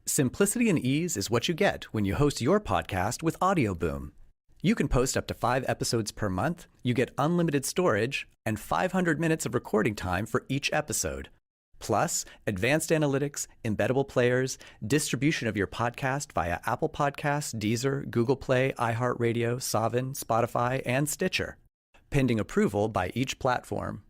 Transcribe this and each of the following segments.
Simplicity and ease is what you get when you host your podcast with Audioboom. You can post up to 5 episodes per month, you get unlimited storage, and 500 minutes of recording time for each episode. Plus, advanced analytics, embeddable players, distribution of your podcast via Apple Podcasts, Deezer, Google Play, iHeartRadio, Savin, Spotify, and Stitcher, pending approval by each platform.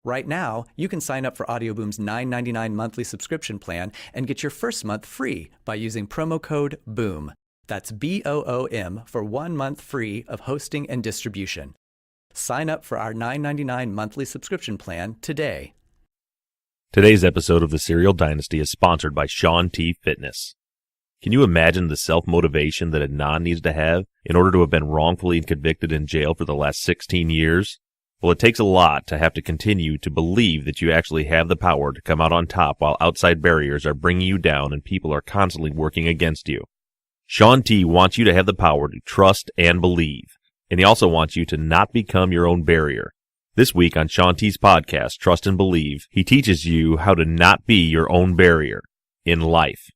Right now, you can sign up for Audioboom's $9.99 monthly subscription plan and get your first month free by using promo code BOOM. That's BOOM for 1 month free of hosting and distribution. Sign up for our $9.99 monthly subscription plan today. Today's episode of the Serial Dynasty is sponsored by Shaun T Fitness. Can you imagine the self-motivation that Adnan needs to have in order to have been wrongfully convicted in jail for the last 16 years? Well, it takes a lot to have to continue to believe that you actually have the power to come out on top while outside barriers are bringing you down and people are constantly working against you. Shaun T wants you to have the power to trust and believe, and he also wants you to not become your own barrier. This week on Shaun T's podcast, Trust and Believe, he teaches you how to not be your own barrier in life.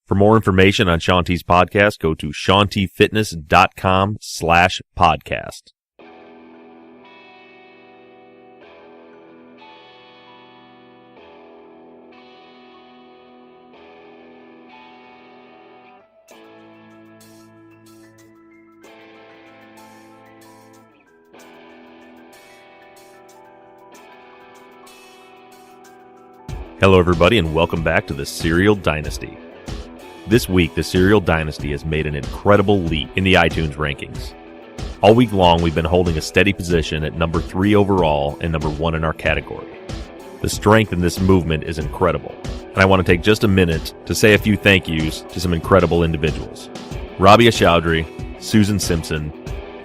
For more information on Shaun T's podcast, go to ShaunTFitness.com/podcast. Hello everybody and welcome back to the Serial Dynasty. This week, the Serial Dynasty has made an incredible leap in the iTunes rankings. All week long, we've been holding a steady position at number 3 overall and number 1 in our category. The strength in this movement is incredible, and I want to take just a minute to say a few thank yous to some incredible individuals. Rabia Chowdhury, Susan Simpson,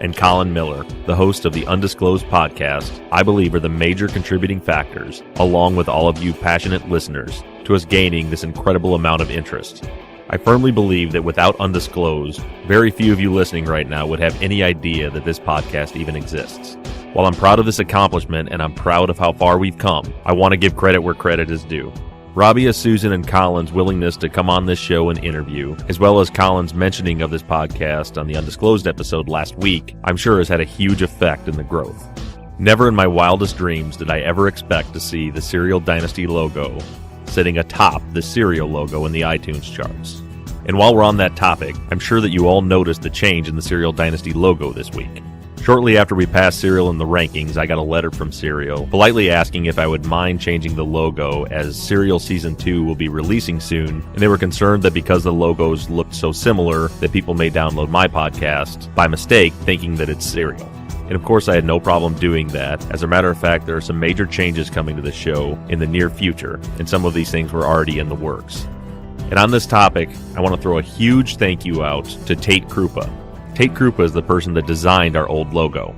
and Colin Miller, the host of the Undisclosed podcast, I believe are the major contributing factors, along with all of you passionate listeners, to us gaining this incredible amount of interest. I firmly believe that without Undisclosed, very few of you listening right now would have any idea that this podcast even exists. While I'm proud of this accomplishment and I'm proud of how far we've come, I want to give credit where credit is due. Rabia, Susan, and Colin's willingness to come on this show and interview, as well as Colin's mentioning of this podcast on the Undisclosed episode last week, I'm sure has had a huge effect in the growth. Never in my wildest dreams did I ever expect to see the Serial Dynasty logo sitting atop the Serial logo in the iTunes charts. And while we're on that topic, I'm sure that you all noticed the change in the Serial Dynasty logo this week. Shortly after we passed Serial in the rankings, I got a letter from Serial politely asking if I would mind changing the logo as Serial Season 2 will be releasing soon, and they were concerned that because the logos looked so similar that people may download my podcast by mistake thinking that it's Serial. And of course I had no problem doing that. As a matter of fact, there are some major changes coming to the show in the near future, and some of these things were already in the works. And on this topic, I want to throw a huge thank you out to Tate Krupa. Tate Krupa is the person that designed our old logo.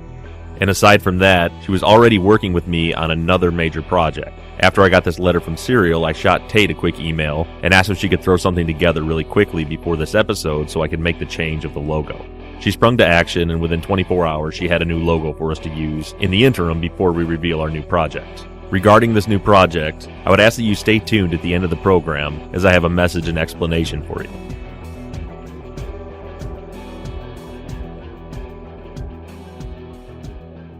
And aside from that, she was already working with me on another major project. After I got this letter from Serial, I shot Tate a quick email and asked if she could throw something together really quickly before this episode so I could make the change of the logo. She sprung to action, and within 24 hours, she had a new logo for us to use in the interim before we reveal our new project. Regarding this new project, I would ask that you stay tuned at the end of the program as I have a message and explanation for you.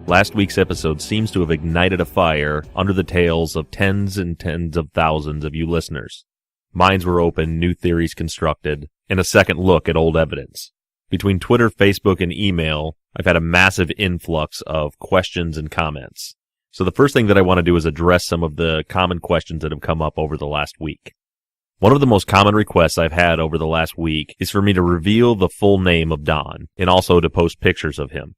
Last week's episode seems to have ignited a fire under the tails of tens and tens of thousands of you listeners. Minds were open, new theories constructed, and a second look at old evidence. Between Twitter, Facebook, and email, I've had a massive influx of questions and comments. So the first thing that I want to do is address some of the common questions that have come up over the last week. One of the most common requests I've had over the last week is for me to reveal the full name of Don, and also to post pictures of him.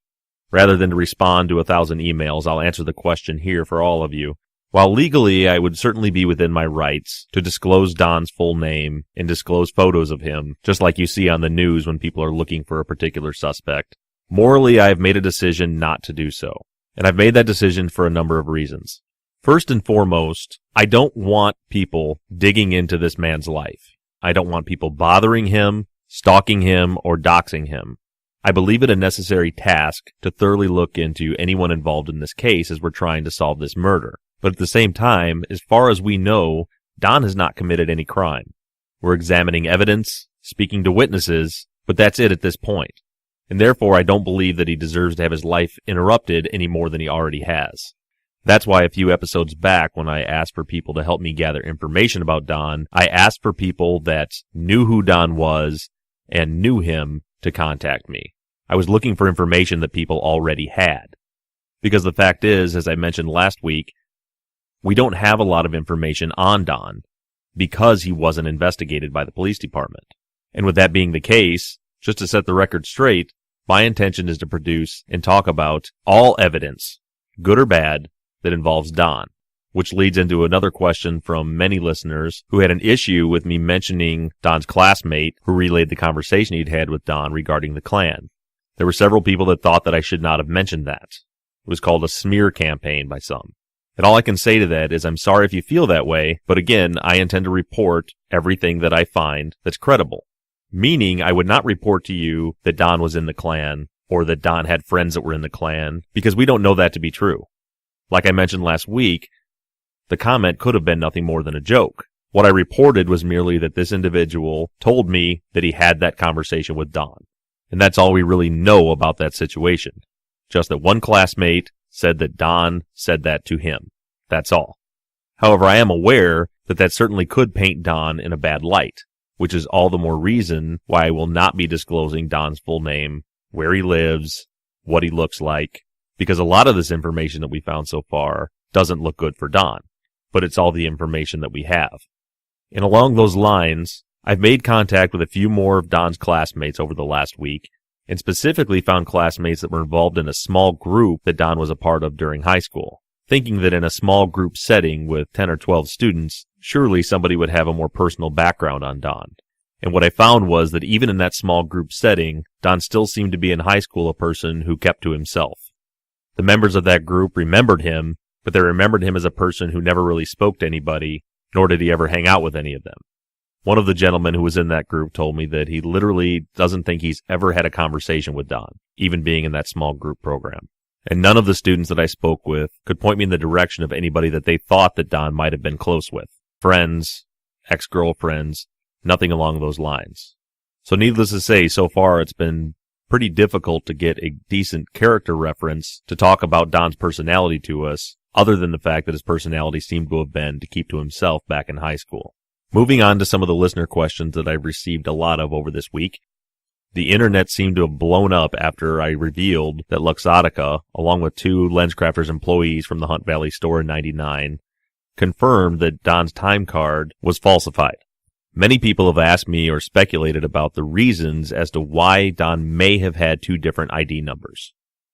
Rather than to respond to 1,000 emails, I'll answer the question here for all of you. While legally I would certainly be within my rights to disclose Don's full name and disclose photos of him, just like you see on the news when people are looking for a particular suspect, morally I have made a decision not to do so. And I've made that decision for a number of reasons. First and foremost, I don't want people digging into this man's life. I don't want people bothering him, stalking him, or doxing him. I believe it a necessary task to thoroughly look into anyone involved in this case as we're trying to solve this murder. But at the same time, as far as we know, Don has not committed any crime. We're examining evidence, speaking to witnesses, but that's it at this point. And therefore, I don't believe that he deserves to have his life interrupted any more than he already has. That's why a few episodes back, when I asked for people to help me gather information about Don, I asked for people that knew who Don was and knew him to contact me. I was looking for information that people already had. Because the fact is, as I mentioned last week, we don't have a lot of information on Don because he wasn't investigated by the police department. And with that being the case, just to set the record straight, my intention is to produce and talk about all evidence, good or bad, that involves Don, which leads into another question from many listeners who had an issue with me mentioning Don's classmate who relayed the conversation he'd had with Don regarding the Klan. There were several people that thought that I should not have mentioned that. It was called a smear campaign by some. And all I can say to that is I'm sorry if you feel that way, but again, I intend to report everything that I find that's credible. Meaning I would not report to you that Don was in the Klan or that Don had friends that were in the Klan, because we don't know that to be true. Like I mentioned last week, the comment could have been nothing more than a joke. What I reported was merely that this individual told me that he had that conversation with Don. And that's all we really know about that situation. Just that one classmate said that Don said that to him. That's all. However, I am aware that that certainly could paint Don in a bad light, which is all the more reason why I will not be disclosing Don's full name, where he lives, what he looks like, because a lot of this information that we found so far doesn't look good for Don, but it's all the information that we have. And along those lines, I've made contact with a few more of Don's classmates over the last week, and specifically found classmates that were involved in a small group that Don was a part of during high school, thinking that in a small group setting with 10 or 12 students, surely somebody would have a more personal background on Don. And what I found was that even in that small group setting, Don still seemed to be in high school a person who kept to himself. The members of that group remembered him, but they remembered him as a person who never really spoke to anybody, nor did he ever hang out with any of them. One of the gentlemen who was in that group told me that he literally doesn't think he's ever had a conversation with Don, even being in that small group program. And none of the students that I spoke with could point me in the direction of anybody that they thought that Don might have been close with. Friends, ex-girlfriends, nothing along those lines. So needless to say, so far it's been pretty difficult to get a decent character reference to talk about Don's personality to us, other than the fact that his personality seemed to have been to keep to himself back in high school. Moving on to some of the listener questions that I've received a lot of over this week. The internet seemed to have blown up after I revealed that Luxottica, along with 2 LensCrafters employees from the Hunt Valley store in '99, confirmed that Don's time card was falsified. Many people have asked me or speculated about the reasons as to why Don may have had 2 different ID numbers.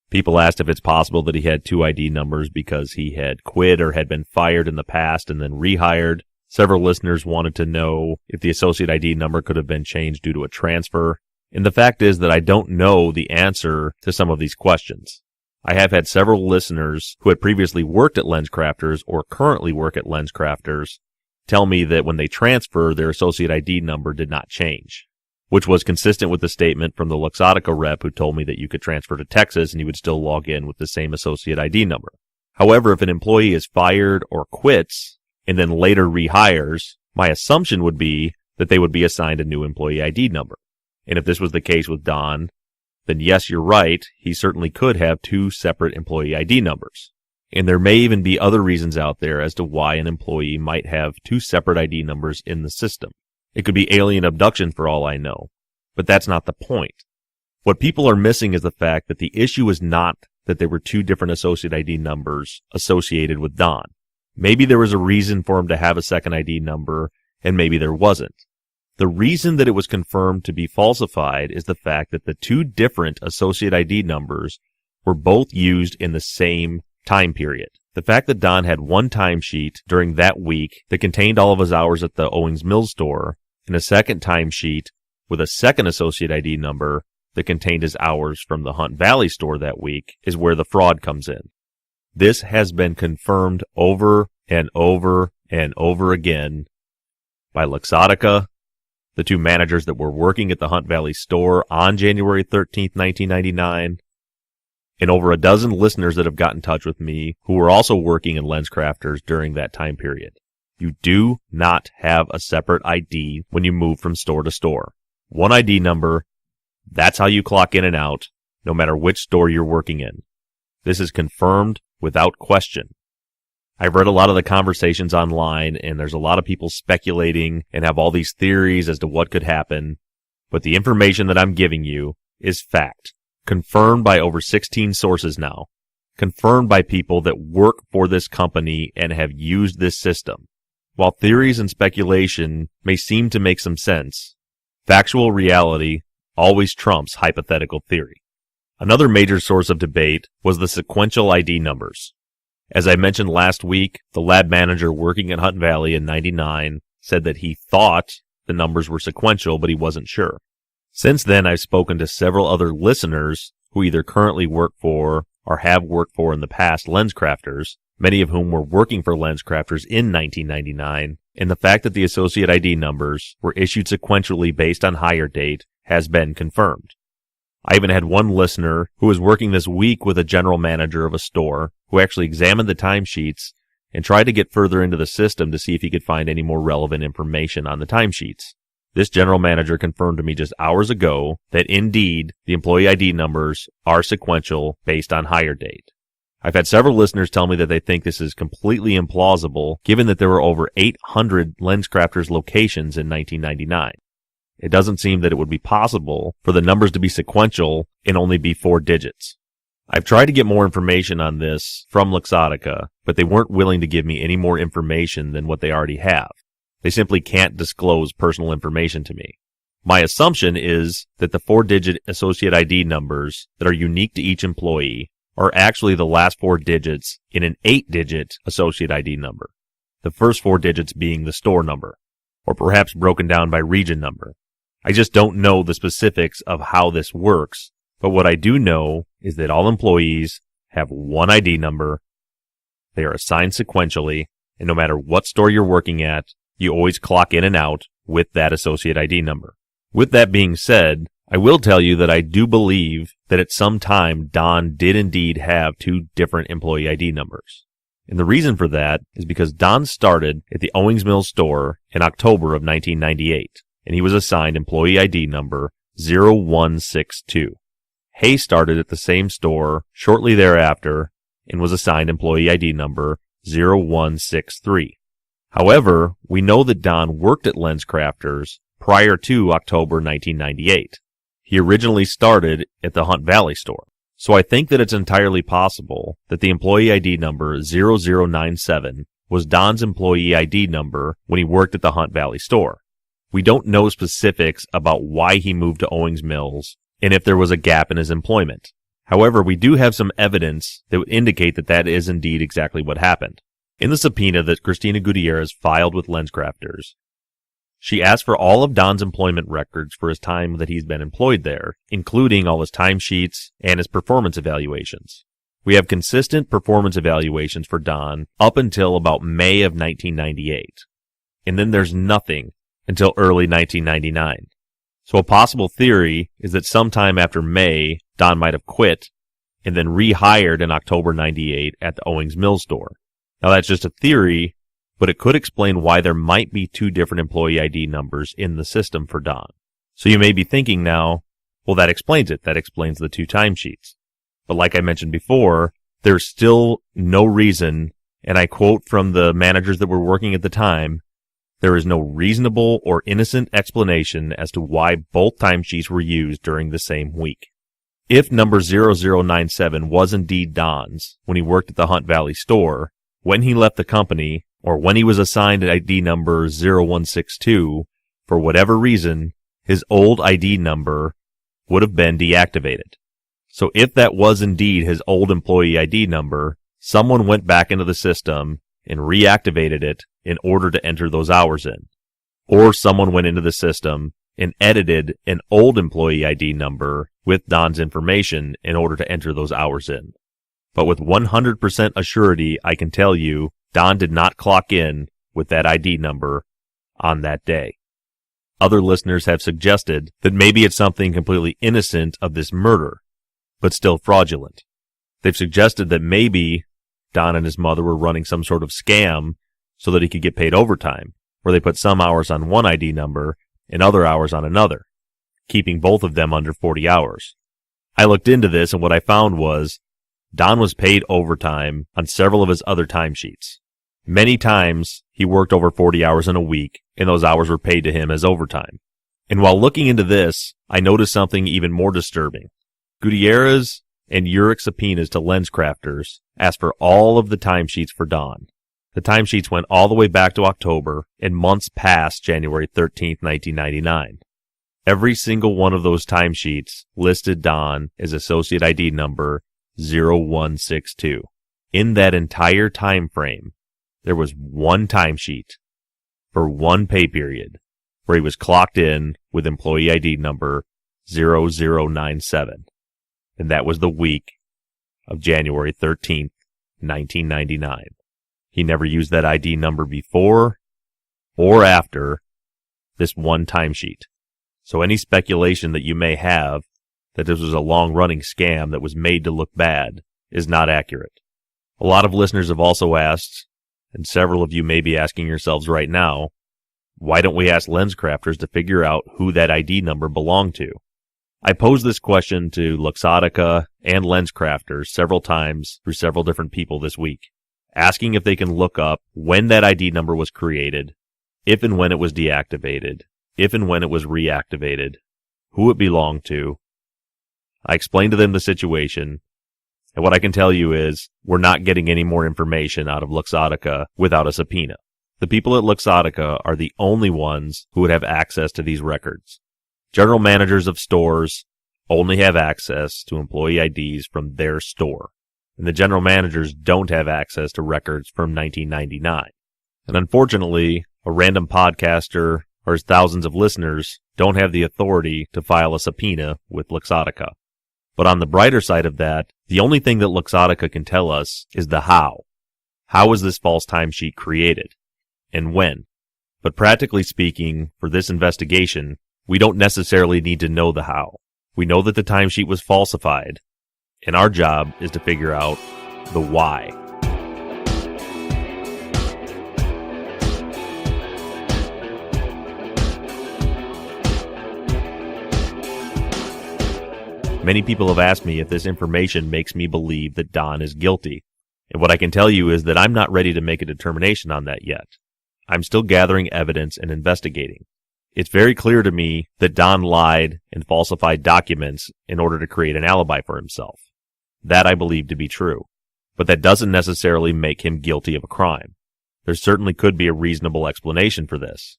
People asked if it's possible that he had 2 ID numbers because he had quit or had been fired in the past and then rehired. Several listeners wanted to know if the associate ID number could have been changed due to a transfer. And the fact is that I don't know the answer to some of these questions. I have had several listeners who had previously worked at LensCrafters or currently work at LensCrafters tell me that when they transfer, their associate ID number did not change, which was consistent with the statement from the Luxottica rep who told me that you could transfer to Texas and you would still log in with the same associate ID number. However, if an employee is fired or quits and then later rehires, my assumption would be that they would be assigned a new employee ID number. And if this was the case with Don, then yes, you're right, he certainly could have 2 separate employee ID numbers. And there may even be other reasons out there as to why an employee might have 2 separate ID numbers in the system. It could be alien abduction for all I know, but that's not the point. What people are missing is the fact that the issue is not that there were 2 different associate ID numbers associated with Don. Maybe there was a reason for him to have a second ID number, and maybe there wasn't. The reason that it was confirmed to be falsified is the fact that the 2 different associate ID numbers were both used in the same time period. The fact that Don had one timesheet during that week that contained all of his hours at the Owings Mills store and a second timesheet with a second associate ID number that contained his hours from the Hunt Valley store that week is where the fraud comes in. This has been confirmed over and over and over again by Luxottica, the 2 managers that were working at the Hunt Valley store on January 13th, 1999, and over a dozen listeners that have got in touch with me who were also working in LensCrafters during that time period. You do not have a separate ID when you move from store to store. One ID number, that's how you clock in and out, no matter which store you're working in. This is confirmed without question. I've read a lot of the conversations online, and there's a lot of people speculating and have all these theories as to what could happen. But the information that I'm giving you is fact, confirmed by over 16 sources now, confirmed by people that work for this company and have used this system. While theories and speculation may seem to make some sense, factual reality always trumps hypothetical theory. Another major source of debate was the sequential ID numbers. As I mentioned last week, the lab manager working at Hunt Valley in '99 said that he thought the numbers were sequential, but he wasn't sure. Since then, I've spoken to several other listeners who either currently work for or have worked for in the past LensCrafters, many of whom were working for LensCrafters in 1999, and the fact that the associate ID numbers were issued sequentially based on hire date has been confirmed. I even had one listener who was working this week with a general manager of a store who actually examined the timesheets and tried to get further into the system to see if he could find any more relevant information on the timesheets. This general manager confirmed to me just hours ago that indeed the employee ID numbers are sequential based on hire date. I've had several listeners tell me that they think this is completely implausible given that there were over 800 LensCrafters locations in 1999. It doesn't seem that it would be possible for the numbers to be sequential and only be 4 digits. I've tried to get more information on this from Luxottica, but they weren't willing to give me any more information than what they already have. They simply can't disclose personal information to me. My assumption is that the 4-digit associate ID numbers that are unique to each employee are actually the last 4 digits in an 8-digit associate ID number, the first 4 digits being the store number, or perhaps broken down by region number. I just don't know the specifics of how this works, but what I do know is that all employees have one ID number, they are assigned sequentially, and no matter what store you're working at, you always clock in and out with that associate ID number. With that being said, I will tell you that I do believe that at some time Don did indeed have 2 different employee ID numbers. And the reason for that is because Don started at the Owings Mills store in October of 1998. And he was assigned employee ID number 0162. Hay started at the same store shortly thereafter and was assigned employee ID number 0163. However, we know that Don worked at LensCrafters prior to October 1998. He originally started at the Hunt Valley store. So I think that it's entirely possible that the employee ID number 0097 was Don's employee ID number when he worked at the Hunt Valley store. We don't know specifics about why he moved to Owings Mills and if there was a gap in his employment. However, we do have some evidence that would indicate that that is indeed exactly what happened. In the subpoena that Christina Gutierrez filed with LensCrafters, she asked for all of Don's employment records for his time that he's been employed there, including all his timesheets and his performance evaluations. We have consistent performance evaluations for Don up until about May of 1998. And then there's nothing until early 1999. So a possible theory is that sometime after May, Don might have quit and then rehired in October 98 at the Owings Mills store. Now that's just a theory, but it could explain why there might be 2 different employee ID numbers in the system for Don. So you may be thinking now, well, that explains it. That explains the 2 timesheets. But like I mentioned before, there's still no reason, and I quote from the managers that were working at the time, there is no reasonable or innocent explanation as to why both timesheets were used during the same week. If number 0097 was indeed Don's when he worked at the Hunt Valley store, when he left the company, or when he was assigned ID number 0162, for whatever reason, his old ID number would have been deactivated. So if that was indeed his old employee ID number, someone went back into the system and reactivated it in order to enter those hours in. Or someone went into the system and edited an old employee ID number with Don's information in order to enter those hours in. But with 100% assurity, I can tell you, Don did not clock in with that ID number on that day. Other listeners have suggested that maybe it's something completely innocent of this murder, but still fraudulent. They've suggested that maybe Don and his mother were running some sort of scam so that he could get paid overtime, where they put some hours on one ID number and other hours on another, keeping both of them under 40 hours. I looked into this, and what I found was Don was paid overtime on several of his other timesheets. Many times he worked over 40 hours in a week, and those hours were paid to him as overtime. And while looking into this, I noticed something even more disturbing. Gutierrez and Urich's subpoenas to LensCrafters asked for all of the timesheets for Don. The timesheets went all the way back to October and months past January 13, 1999. Every single one of those timesheets listed Don as associate ID number 0162. In that entire time frame, there was one timesheet for one pay period where he was clocked in with employee ID number 0097. And that was the week of January 13th, 1999. He never used that ID number before or after this one timesheet. So any speculation that you may have that this was a long-running scam that was made to look bad is not accurate. A lot of listeners have also asked, and several of you may be asking yourselves right now, why don't we ask LensCrafters to figure out who that ID number belonged to? I posed this question to Luxottica and LensCrafters several times through several different people this week, asking if they can look up when that ID number was created, if and when it was deactivated, if and when it was reactivated, who it belonged to. I explained to them the situation, and what I can tell you is we're not getting any more information out of Luxottica without a subpoena. The people at Luxottica are the only ones who would have access to these records. General managers of stores only have access to employee IDs from their store, and the general managers don't have access to records from 1999. And unfortunately, a random podcaster or his thousands of listeners don't have the authority to file a subpoena with Luxottica. But on the brighter side of that, the only thing that Luxottica can tell us is the how. How was this false timesheet created? And when? But practically speaking, for this investigation, we don't necessarily need to know the how. We know that the timesheet was falsified, and our job is to figure out the why. Many people have asked me if this information makes me believe that Don is guilty, and what I can tell you is that I'm not ready to make a determination on that yet. I'm still gathering evidence and investigating. It's very clear to me that Don lied and falsified documents in order to create an alibi for himself. That I believe to be true. But that doesn't necessarily make him guilty of a crime. There certainly could be a reasonable explanation for this.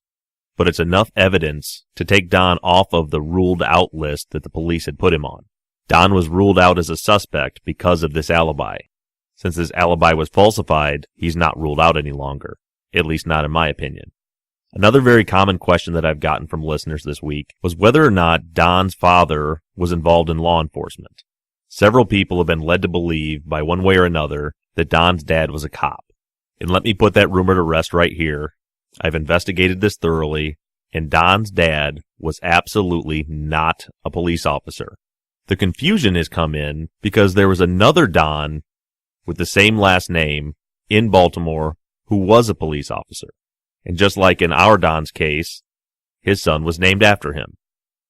But it's enough evidence to take Don off of the ruled out list that the police had put him on. Don was ruled out as a suspect because of this alibi. Since this alibi was falsified, he's not ruled out any longer. At least not in my opinion. Another very common question that I've gotten from listeners this week was whether or not Don's father was involved in law enforcement. Several people have been led to believe, by one way or another, that Don's dad was a cop. And let me put that rumor to rest right here. I've investigated this thoroughly, and Don's dad was absolutely not a police officer. The confusion has come in because there was another Don with the same last name in Baltimore who was a police officer. And just like in our Don's case, his son was named after him.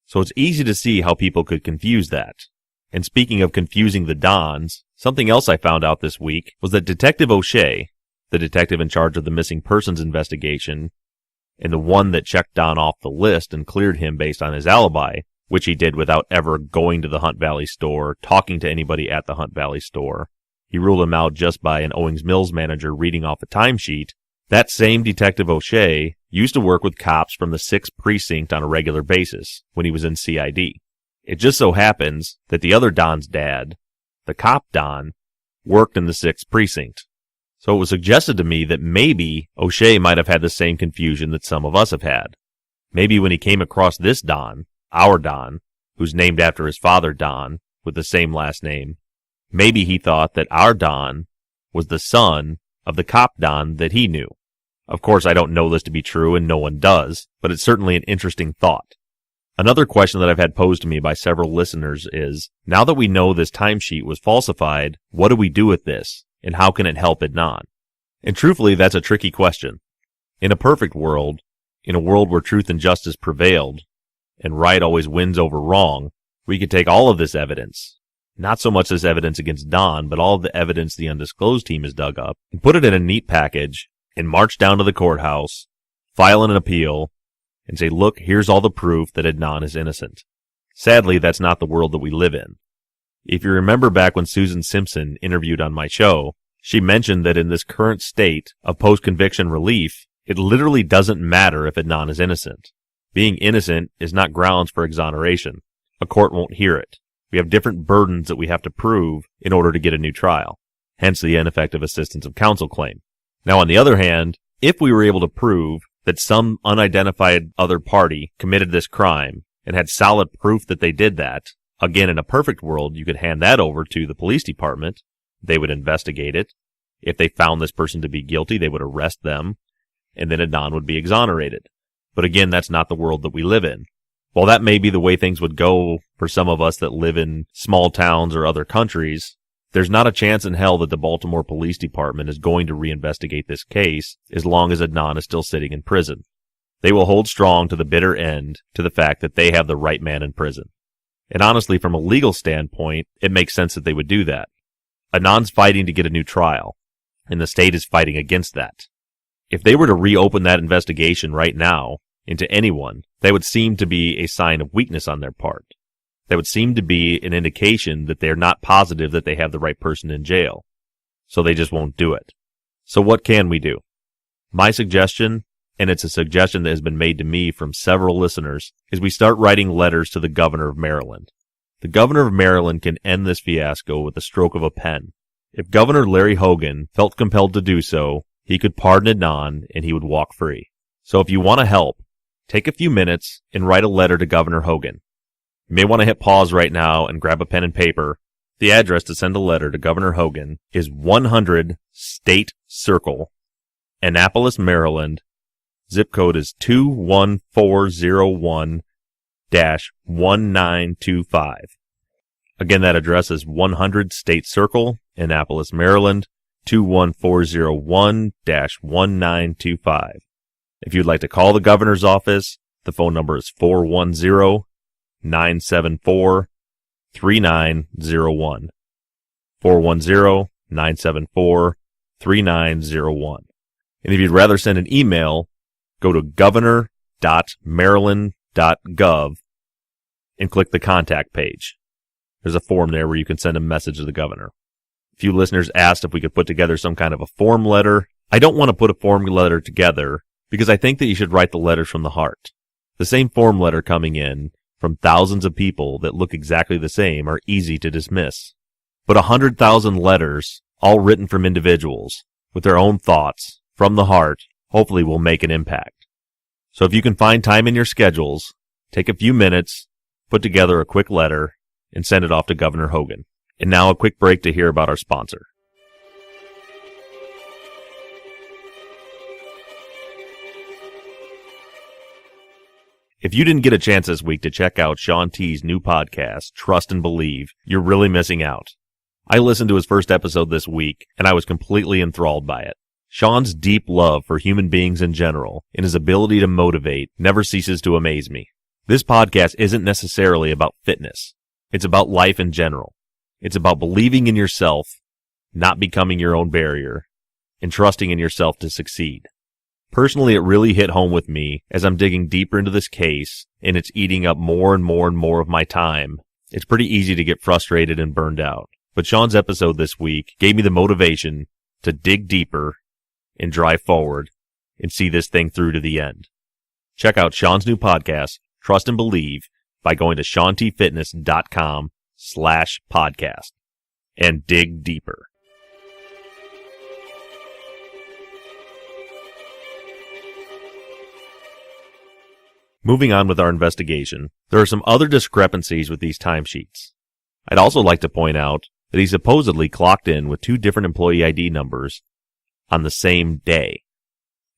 So it's easy to see how people could confuse that. And speaking of confusing the Dons, something else I found out this week was that Detective O'Shea, the detective in charge of the missing persons investigation, and the one that checked Don off the list and cleared him based on his alibi, which he did without ever going to the Hunt Valley store, talking to anybody at the Hunt Valley store. He ruled him out just by an Owings Mills manager reading off a timesheet. That same Detective O'Shea used to work with cops from the 6th Precinct on a regular basis when he was in CID. It just so happens that the other Don's dad, the cop Don, worked in the 6th Precinct. So it was suggested to me that maybe O'Shea might have had the same confusion that some of us have had. Maybe when he came across this Don, our Don, who's named after his father Don, with the same last name, maybe he thought that our Don was the son of the cop Don that he knew. Of course, I don't know this to be true, and no one does, but it's certainly an interesting thought. Another question that I've had posed to me by several listeners is, now that we know this timesheet was falsified, what do we do with this, and how can it help Adnan? And truthfully, that's a tricky question. In a perfect world, in a world where truth and justice prevailed, and right always wins over wrong, we could take all of this evidence, not so much this evidence against Don, but all of the evidence the undisclosed team has dug up, and put it in a neat package, and march down to the courthouse, file an appeal, and say, look, here's all the proof that Adnan is innocent. Sadly, that's not the world that we live in. If you remember back when Susan Simpson interviewed on my show, she mentioned that in this current state of post-conviction relief, it literally doesn't matter if Adnan is innocent. Being innocent is not grounds for exoneration. A court won't hear it. We have different burdens that we have to prove in order to get a new trial, hence the ineffective assistance of counsel claim. Now, on the other hand, if we were able to prove that some unidentified other party committed this crime and had solid proof that they did that, again, in a perfect world, you could hand that over to the police department. They would investigate it. If they found this person to be guilty, they would arrest them, and then Adnan would be exonerated. But again, that's not the world that we live in. While that may be the way things would go for some of us that live in small towns or other countries, there's not a chance in hell that the Baltimore Police Department is going to reinvestigate this case as long as Adnan is still sitting in prison. They will hold strong to the bitter end to the fact that they have the right man in prison. And honestly, from a legal standpoint, it makes sense that they would do that. Adnan's fighting to get a new trial, and the state is fighting against that. If they were to reopen that investigation right now into anyone, that would seem to be a sign of weakness on their part. That would seem to be an indication that they're not positive that they have the right person in jail. So they just won't do it. So what can we do? My suggestion, and it's a suggestion that has been made to me from several listeners, is we start writing letters to the governor of Maryland. The governor of Maryland can end this fiasco with the stroke of a pen. If Governor Larry Hogan felt compelled to do so, he could pardon Adnan and he would walk free. So if you want to help, take a few minutes and write a letter to Governor Hogan. You may want to hit pause right now and grab a pen and paper. The address to send a letter to Governor Hogan is 100 State Circle, Annapolis, Maryland. Zip code is 21401-1925. Again, that address is 100 State Circle, Annapolis, Maryland, 21401-1925. If you'd like to call the governor's office, the phone number is 410-974-3901. 410-974-3901. And if you'd rather send an email, go to governor.maryland.gov and click the contact page. There's a form there where you can send a message to the governor. A few listeners asked if we could put together some kind of a form letter. I don't want to put a form letter together because I think that you should write the letters from the heart. The same form letter coming in from thousands of people that look exactly the same are easy to dismiss. But 100,000 letters, all written from individuals, with their own thoughts, from the heart, hopefully will make an impact. So if you can find time in your schedules, take a few minutes, put together a quick letter, and send it off to Governor Hogan. And now a quick break to hear about our sponsor. If you didn't get a chance this week to check out Shaun T's new podcast, Trust and Believe, you're really missing out. I listened to his first episode this week, and I was completely enthralled by it. Shaun's deep love for human beings in general and his ability to motivate never ceases to amaze me. This podcast isn't necessarily about fitness. It's about life in general. It's about believing in yourself, not becoming your own barrier, and trusting in yourself to succeed. Personally, it really hit home with me as I'm digging deeper into this case, and it's eating up more and more and more of my time. It's pretty easy to get frustrated and burned out. But Shaun's episode this week gave me the motivation to dig deeper and drive forward and see this thing through to the end. Check out Shaun's new podcast, Trust and Believe, by going to ShaunTFitness.com/podcast and dig deeper. Moving on with our investigation, there are some other discrepancies with these timesheets. I'd also like to point out that he supposedly clocked in with 2 different employee ID numbers on the same day.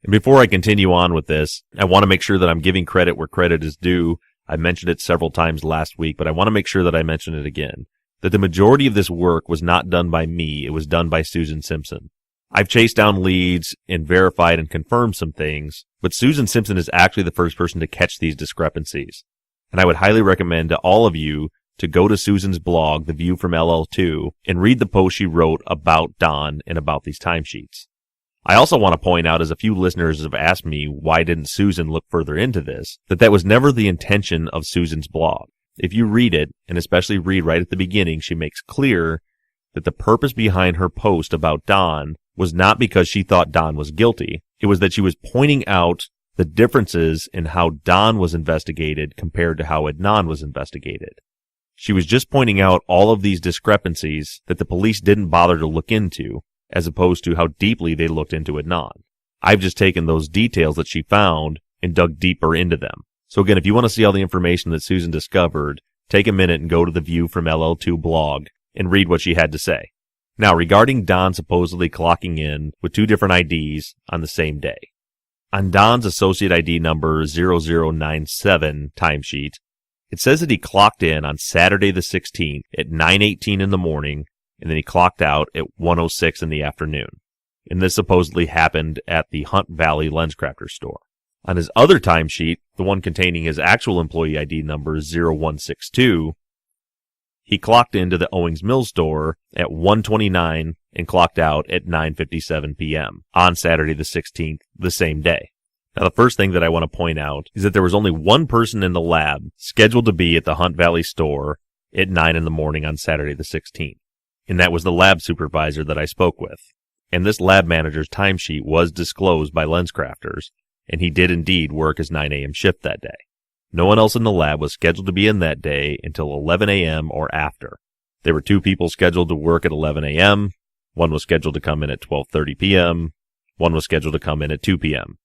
And before I continue on with this, I want to make sure that I'm giving credit where credit is due. I mentioned it several times last week, but I want to make sure that I mention it again. That the majority of this work was not done by me, it was done by Susan Simpson. I've chased down leads and verified and confirmed some things, but Susan Simpson is actually the first person to catch these discrepancies. And I would highly recommend to all of you to go to Susan's blog, The View from LL2, and read the post she wrote about Don and about these timesheets. I also want to point out, as a few listeners have asked me, why didn't Susan look further into this, that was never the intention of Susan's blog. If you read it, and especially read right at the beginning, she makes clear that the purpose behind her post about Don was not because she thought Don was guilty. It was that she was pointing out the differences in how Don was investigated compared to how Adnan was investigated. She was just pointing out all of these discrepancies that the police didn't bother to look into, as opposed to how deeply they looked into Adnan. I've just taken those details that she found and dug deeper into them. So again, if you want to see all the information that Susan discovered, take a minute and go to the View from LL2 blog and read what she had to say. Now, regarding Don supposedly clocking in with 2 different IDs on the same day. On Don's associate ID number 0097 timesheet, it says that he clocked in on Saturday the 16th at 9:18 in the morning, and then he clocked out at 1:06 in the afternoon. And this supposedly happened at the Hunt Valley LensCrafters store. On his other timesheet, the one containing his actual employee ID number 0162, he clocked into the Owings Mills store at 1:29 and clocked out at 9:57 p.m. on Saturday the 16th, the same day. Now, the first thing that I want to point out is that there was only one person in the lab scheduled to be at the Hunt Valley store at 9 in the morning on Saturday the 16th, and that was the lab supervisor that I spoke with. And this lab manager's timesheet was disclosed by LensCrafters, and he did indeed work his 9 a.m. shift that day. No one else in the lab was scheduled to be in that day until 11 a.m. or after. There were 2 people scheduled to work at 11 a.m., one was scheduled to come in at 12:30 p.m., one was scheduled to come in at 2 p.m.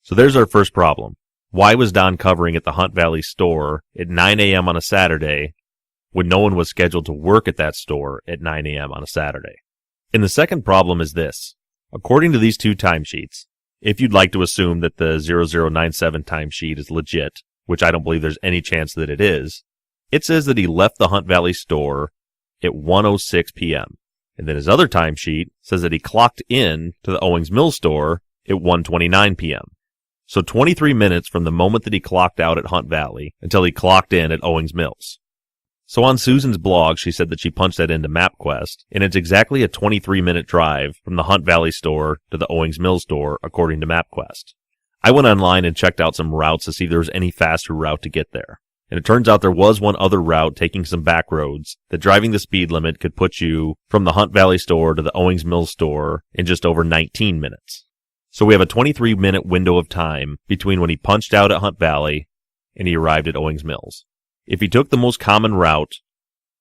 So there's our first problem. Why was Don covering at the Hunt Valley store at 9 a.m. on a Saturday when no one was scheduled to work at that store at 9 a.m. on a Saturday? And the second problem is this. According to these 2 timesheets, if you'd like to assume that the 0097 timesheet is legit, which I don't believe there's any chance that it is, it says that he left the Hunt Valley store at 1:06 p.m. And then his other timesheet says that he clocked in to the Owings Mills store at 1:29 p.m. So 23 minutes from the moment that he clocked out at Hunt Valley until he clocked in at Owings Mills. So on Susan's blog, she said that she punched that into MapQuest, and it's exactly a 23-minute drive from the Hunt Valley store to the Owings Mills store, according to MapQuest. I went online and checked out some routes to see if there was any faster route to get there. And it turns out there was one other route taking some back roads that driving the speed limit could put you from the Hunt Valley store to the Owings Mills store in just over 19 minutes. So we have a 23-minute window of time between when he punched out at Hunt Valley and he arrived at Owings Mills. If he took the most common route,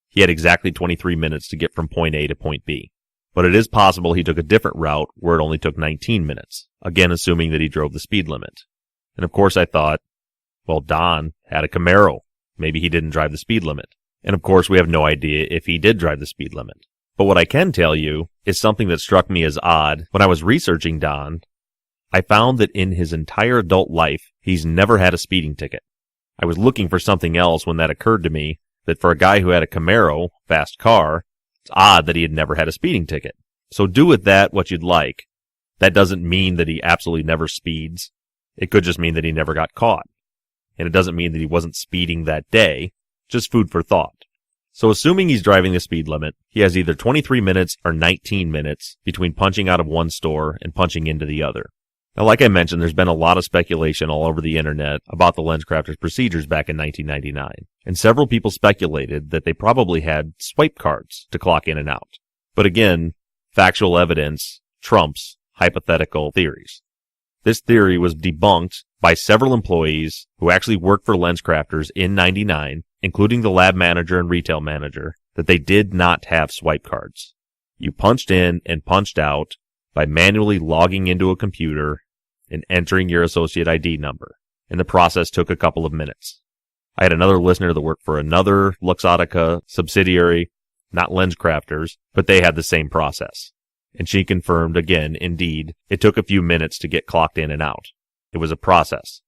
he had exactly 23 minutes to get from point A to point B. But it is possible he took a different route where it only took 19 minutes, again assuming that he drove the speed limit. And of course I thought, well, Don had a Camaro. Maybe he didn't drive the speed limit. And of course we have no idea if he did drive the speed limit. But what I can tell you is something that struck me as odd. When I was researching Don, I found that in his entire adult life, he's never had a speeding ticket. I was looking for something else when that occurred to me, that for a guy who had a Camaro, fast car, it's odd that he had never had a speeding ticket. So do with that what you'd like. That doesn't mean that he absolutely never speeds. It could just mean that he never got caught. And it doesn't mean that he wasn't speeding that day, just food for thought. So assuming he's driving the speed limit, he has either 23 minutes or 19 minutes between punching out of one store and punching into the other. Now, like I mentioned, there's been a lot of speculation all over the internet about the LensCrafters procedures back in 1999. And several people speculated that they probably had swipe cards to clock in and out. But again, factual evidence trumps hypothetical theories. This theory was debunked by several employees who actually worked for LensCrafters in 99, including the lab manager and retail manager, that they did not have swipe cards. You punched in and punched out by manually logging into a computer and entering your associate ID number. And the process took a couple of minutes. I had another listener that worked for another Luxottica subsidiary, not LensCrafters, but they had the same process. And she confirmed again, indeed, it took a few minutes to get clocked in and out. It was a process.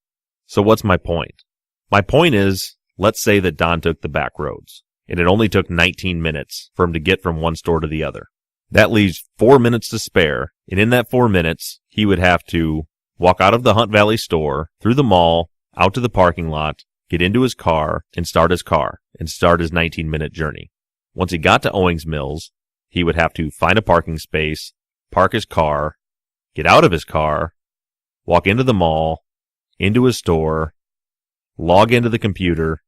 So what's my point? My point is, let's say that Don took the back roads, and it only took 19 minutes for him to get from one store to the other. That leaves 4 minutes to spare, and in that 4 minutes, he would have to walk out of the Hunt Valley store, through the mall, out to the parking lot, get into his car, and start his 19-minute journey. Once he got to Owings Mills, he would have to find a parking space, park his car, get out of his car, walk into the mall, into his store, log into the computer,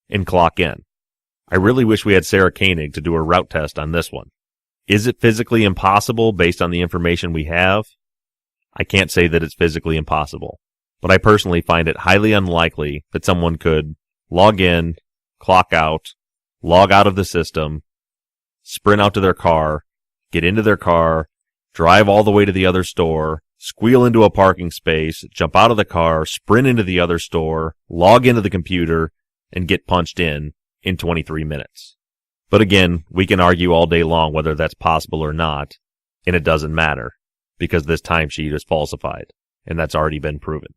and clock in. I really wish we had Sarah Koenig to do a route test on this one. Is it physically impossible based on the information we have? I can't say that it's physically impossible, but I personally find it highly unlikely that someone could log in, clock out, log out of the system, sprint out to their car, get into their car, drive all the way to the other store, squeal into a parking space, jump out of the car, sprint into the other store, log into the computer, and get punched in 23 minutes. But again, we can argue all day long whether that's possible or not, and it doesn't matter, because this timesheet is falsified, and that's already been proven.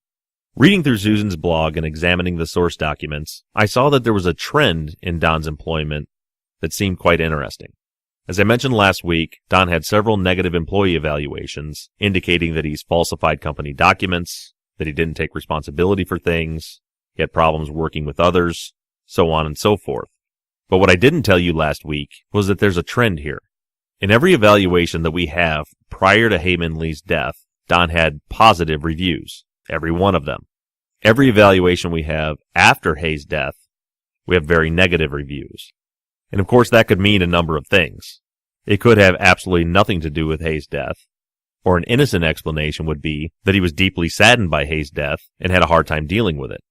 Reading through Susan's blog and examining the source documents, I saw that there was a trend in Don's employment that seemed quite interesting. As I mentioned last week, Don had several negative employee evaluations, indicating that he's falsified company documents, that he didn't take responsibility for things, he had problems working with others, so on and so forth. But what I didn't tell you last week was that there's a trend here. In every evaluation that we have prior to Hae Min Lee's death, Don had positive reviews, every one of them. Every evaluation we have after Hae's death, we have very negative reviews. And of course that could mean a number of things. It could have absolutely nothing to do with Hae's death, or an innocent explanation would be that he was deeply saddened by Hae's death and had a hard time dealing with it.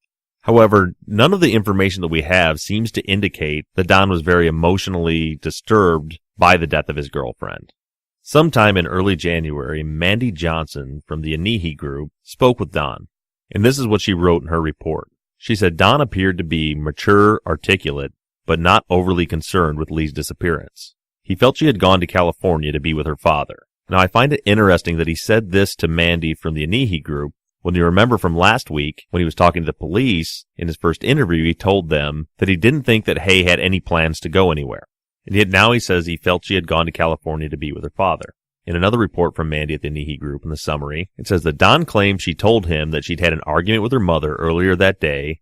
However, none of the information that we have seems to indicate that Don was very emotionally disturbed by the death of his girlfriend. Sometime in early January, Mandy Johnson from the Anihi Group spoke with Don, and this is what she wrote in her report. She said Don appeared to be mature, articulate, but not overly concerned with Lee's disappearance. He felt she had gone to California to be with her father. Now, I find it interesting that he said this to Mandy from the Anihi Group. When you remember from last week, when he was talking to the police, in his first interview, he told them that he didn't think that Hae had any plans to go anywhere. And yet now he says he felt she had gone to California to be with her father. In another report from Mandy at the Anihi Group in the summary, it says that Don claimed she told him that she'd had an argument with her mother earlier that day,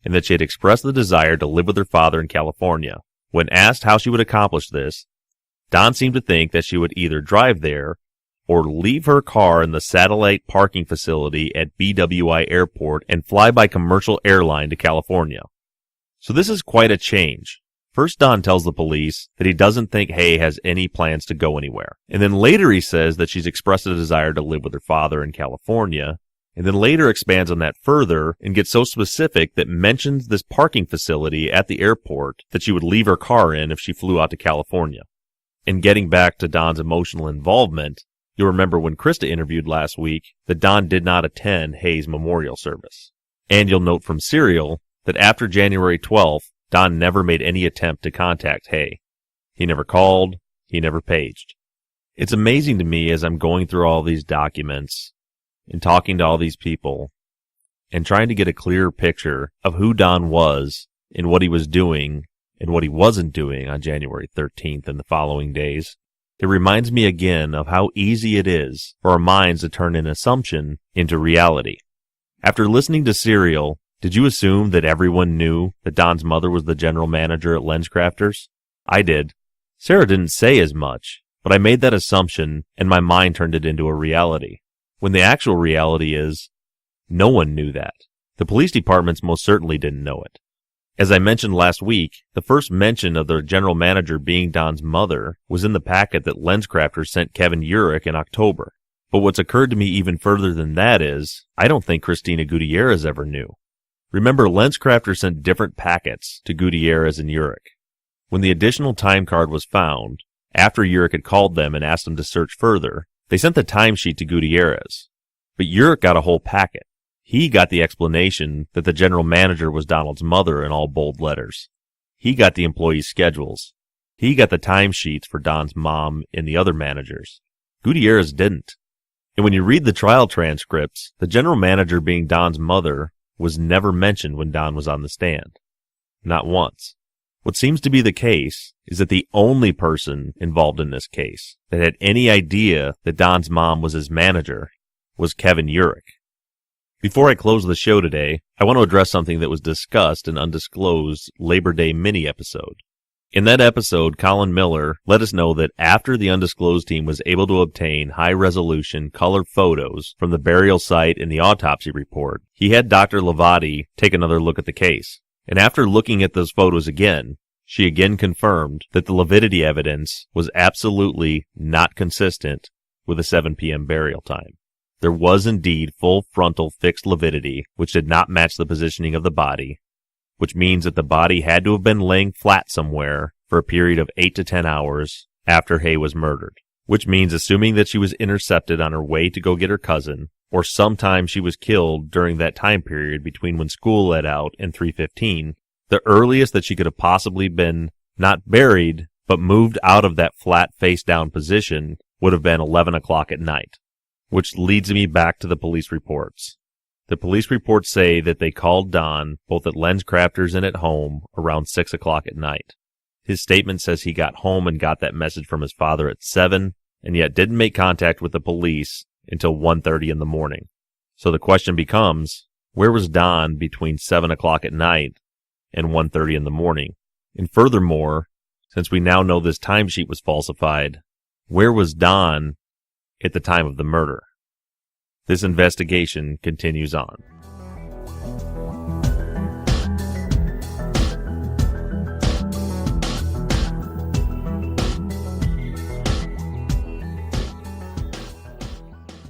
and that she had expressed the desire to live with her father in California. When asked how she would accomplish this, Don seemed to think that she would either drive there or leave her car in the satellite parking facility at BWI Airport and fly by commercial airline to California. So this is quite a change. First, Don tells the police that he doesn't think Hae has any plans to go anywhere. And then later he says that she's expressed a desire to live with her father in California. And then later expands on that further and gets so specific that mentions this parking facility at the airport that she would leave her car in if she flew out to California. And getting back to Don's emotional involvement, you'll remember when Krista interviewed last week that Don did not attend Hae's memorial service. And you'll note from Serial that after January 12th, Don never made any attempt to contact Hae. He never called, he never paged. It's amazing to me as I'm going through all these documents and talking to all these people and trying to get a clearer picture of who Don was and what he was doing and what he wasn't doing on January 13th and the following days. It reminds me again of how easy it is for our minds to turn an assumption into reality. After listening to Serial, did you assume that everyone knew that Don's mother was the general manager at LensCrafters? I did. Sarah didn't say as much, but I made that assumption and my mind turned it into a reality. When the actual reality is, no one knew that. The police departments most certainly didn't know it. As I mentioned last week, the first mention of the general manager being Don's mother was in the packet that LensCrafters sent Kevin Urich in October. But what's occurred to me even further than that is, I don't think Christina Gutierrez ever knew. Remember, LensCrafters sent different packets to Gutierrez and Urich. When the additional time card was found, after Urich had called them and asked them to search further, they sent the timesheet to Gutierrez. But Urich got a whole packet. He got the explanation that the general manager was Donald's mother in all bold letters. He got the employee schedules. He got the timesheets for Don's mom and the other managers. Gutierrez didn't. And when you read the trial transcripts, the general manager being Don's mother was never mentioned when Don was on the stand. Not once. What seems to be the case is that the only person involved in this case that had any idea that Don's mom was his manager was Kevin Urich. Before I close the show today, I want to address something that was discussed in undisclosed Labor Day mini-episode. In that episode, Colin Miller let us know that after the undisclosed team was able to obtain high-resolution color photos from the burial site and the autopsy report, he had Dr. Lavati take another look at the case. And after looking at those photos again, she again confirmed that the lividity evidence was absolutely not consistent with a 7 p.m. burial time. There was indeed full frontal fixed lividity, which did not match the positioning of the body, which means that the body had to have been laying flat somewhere for a period of 8 to 10 hours after Hay was murdered, which means assuming that she was intercepted on her way to go get her cousin, or sometime she was killed during that time period between when school let out and 3:15, the earliest that she could have possibly been not buried, but moved out of that flat face-down position would have been 11 o'clock at night. Which leads me back to the police reports. The police reports say that they called Don, both at LensCrafters and at home, around 6 o'clock at night. His statement says he got home and got that message from his father at 7, and yet didn't make contact with the police until 1:30 in the morning. So the question becomes, where was Don between 7 o'clock at night and 1:30 in the morning? And furthermore, since we now know this timesheet was falsified, where was Don at the time of the murder? This investigation continues on.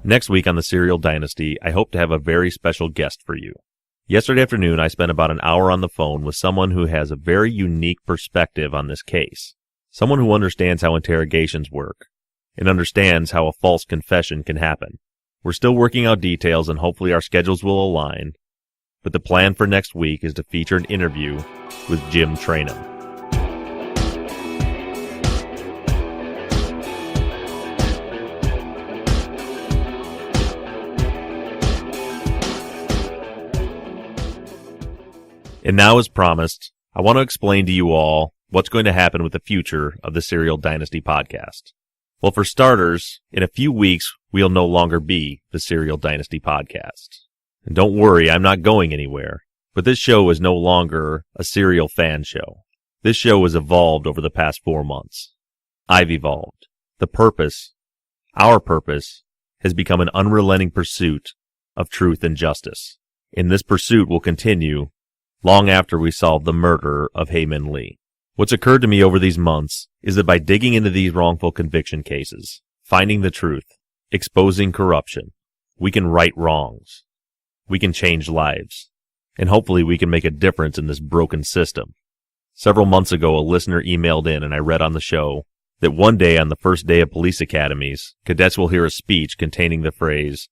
Next week on the Serial Dynasty, I hope to have a very special guest for you. Yesterday afternoon, I spent about an hour on the phone with someone who has a very unique perspective on this case. Someone who understands how interrogations work and understands how a false confession can happen. We're still working out details and hopefully our schedules will align, but the plan for next week is to feature an interview with Jim Trainum. And now, as promised, I want to explain to you all what's going to happen with the future of the Serial Dynasty podcast. Well, for starters, in a few weeks, we'll no longer be the Serial Dynasty podcast. And don't worry, I'm not going anywhere. But this show is no longer a serial fan show. This show has evolved over the past 4 months. I've evolved. The purpose, our purpose, has become an unrelenting pursuit of truth and justice. And this pursuit will continue long after we solve the murder of Hae Min Lee. What's occurred to me over these months is that by digging into these wrongful conviction cases, finding the truth, exposing corruption, we can right wrongs. We can change lives. And hopefully we can make a difference in this broken system. Several months ago, a listener emailed in and I read on the show that one day on the first day of police academies, cadets will hear a speech containing the phrase,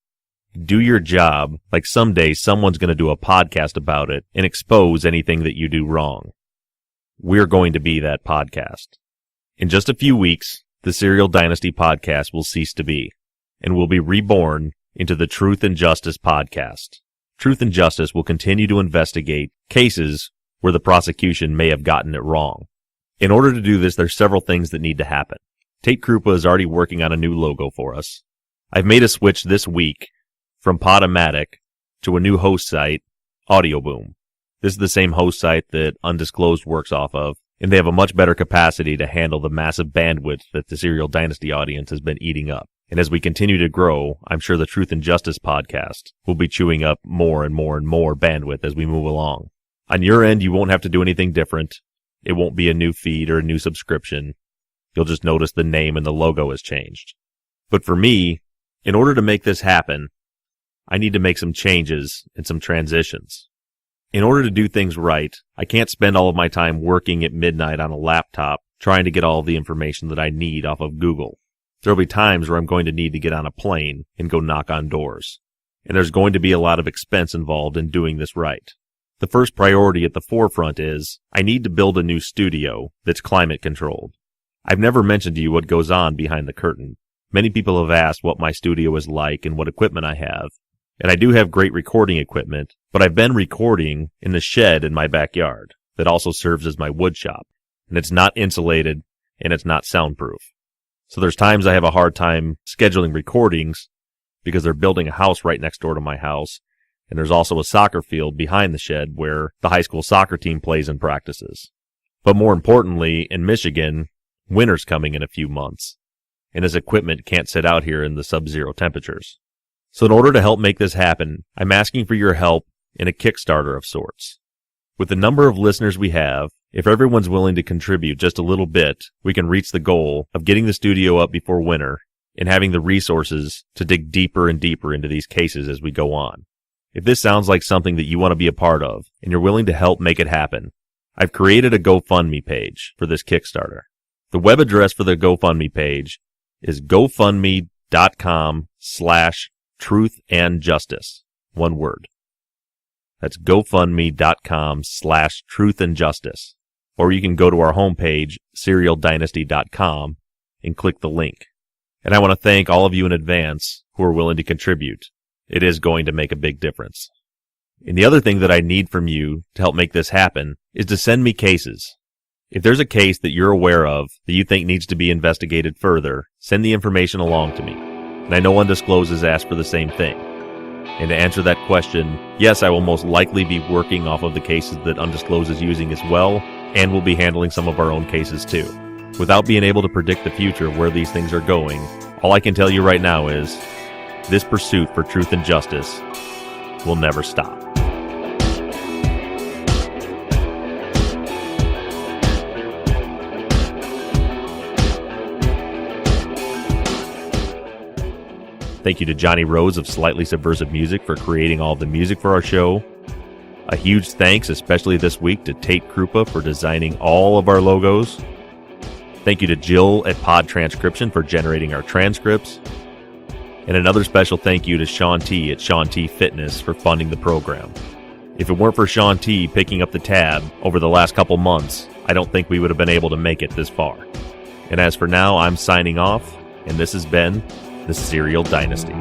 "Do your job like someday someone's going to do a podcast about it and expose anything that you do wrong." We're going to be that podcast. In just a few weeks, the Serial Dynasty podcast will cease to be, and will be reborn into the Truth and Justice podcast. Truth and Justice will continue to investigate cases where the prosecution may have gotten it wrong. In order to do this, there's several things that need to happen. Tate Krupa is already working on a new logo for us. I've made a switch this week from Podomatic to a new host site, Audioboom. This is the same host site that Undisclosed works off of, and they have a much better capacity to handle the massive bandwidth that the Serial Dynasty audience has been eating up. And as we continue to grow, I'm sure the Truth and Justice podcast will be chewing up more and more and more bandwidth as we move along. On your end, you won't have to do anything different. It won't be a new feed or a new subscription. You'll just notice the name and the logo has changed. But for me, in order to make this happen, I need to make some changes and some transitions. In order to do things right, I can't spend all of my time working at midnight on a laptop trying to get all of the information that I need off of Google. There'll be times where I'm going to need to get on a plane and go knock on doors. And there's going to be a lot of expense involved in doing this right. The first priority at the forefront is I need to build a new studio that's climate controlled. I've never mentioned to you what goes on behind the curtain. Many people have asked what my studio is like and what equipment I have. And I do have great recording equipment, but I've been recording in the shed in my backyard. that also serves as my wood shop. And it's not insulated and it's not soundproof. So there's times I have a hard time scheduling recordings because they're building a house right next door to my house. And there's also a soccer field behind the shed where the high school soccer team plays and practices. But more importantly, in Michigan, winter's coming in a few months, and this equipment can't sit out here in the sub-zero temperatures. So in order to help make this happen, I'm asking for your help in a Kickstarter of sorts. With the number of listeners we have, if everyone's willing to contribute just a little bit, we can reach the goal of getting the studio up before winter and having the resources to dig deeper and deeper into these cases as we go on. If this sounds like something that you want to be a part of and you're willing to help make it happen, I've created a GoFundMe page for this Kickstarter. The web address for the GoFundMe page is gofundme.com/truthandjustice. One word. That's gofundme.com/truthandjustice. Or you can go to our homepage, serialdynasty.com, and click the link. And I want to thank all of you in advance who are willing to contribute. It is going to make a big difference. And the other thing that I need from you to help make this happen is to send me cases. If there's a case that you're aware of that you think needs to be investigated further, send the information along to me. And I know Undisclosed has asked for the same thing. And to answer that question, yes, I will most likely be working off of the cases that Undisclosed is using as well, and we'll be handling some of our own cases too. Without being able to predict the future of where these things are going, all I can tell you right now is this pursuit for truth and justice will never stop. Thank you to Johnny Rose of Slightly Subversive Music for creating all the music for our show. A huge thanks, especially this week, to Tate Krupa for designing all of our logos. Thank you to Jill at Pod Transcription for generating our transcripts. And another special thank you to Sean T at Sean T Fitness for funding the program. If it weren't for Sean T picking up the tab over the last couple months, I don't think we would have been able to make it this far. And as for now, I'm signing off, and this has been the Serial Dynasty.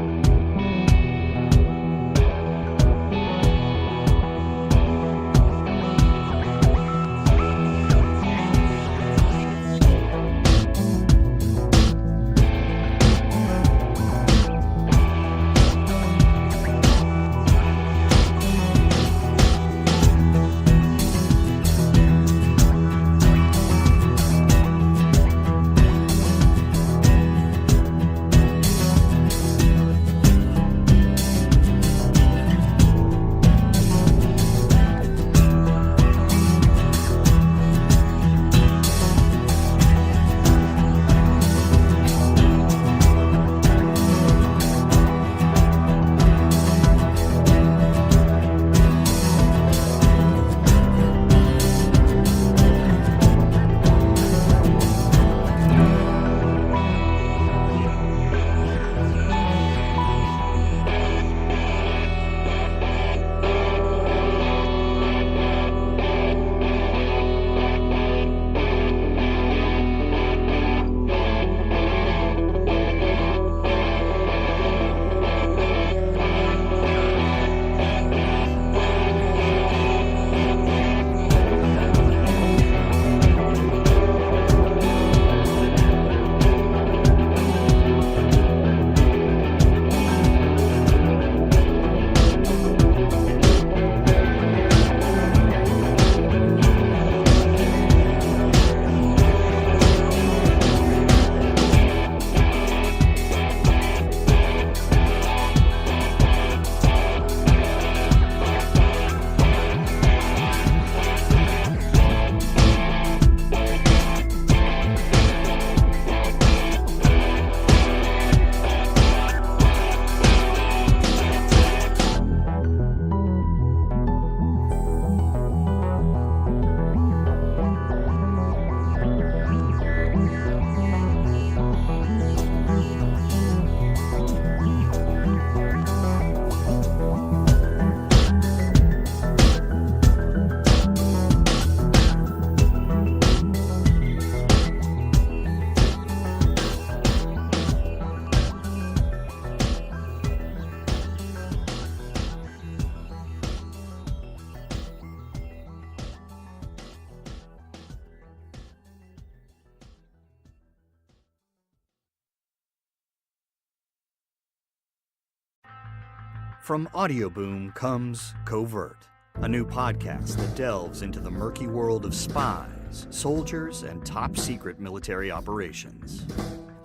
From Audioboom comes Covert, a new podcast that delves into the murky world of spies, soldiers, and top-secret military operations.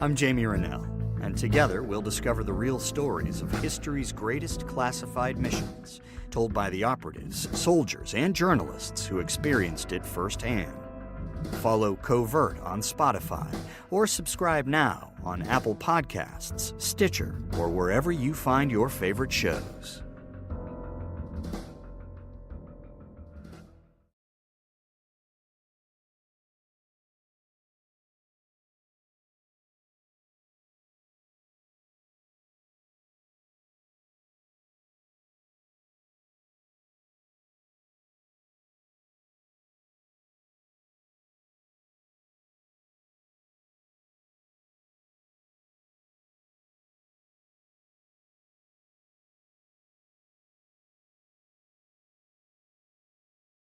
I'm Jamie Rennell, and together we'll discover the real stories of history's greatest classified missions, told by the operatives, soldiers, and journalists who experienced it firsthand. Follow Covert on Spotify, or subscribe now on Apple Podcasts, Stitcher, or wherever you find your favorite shows.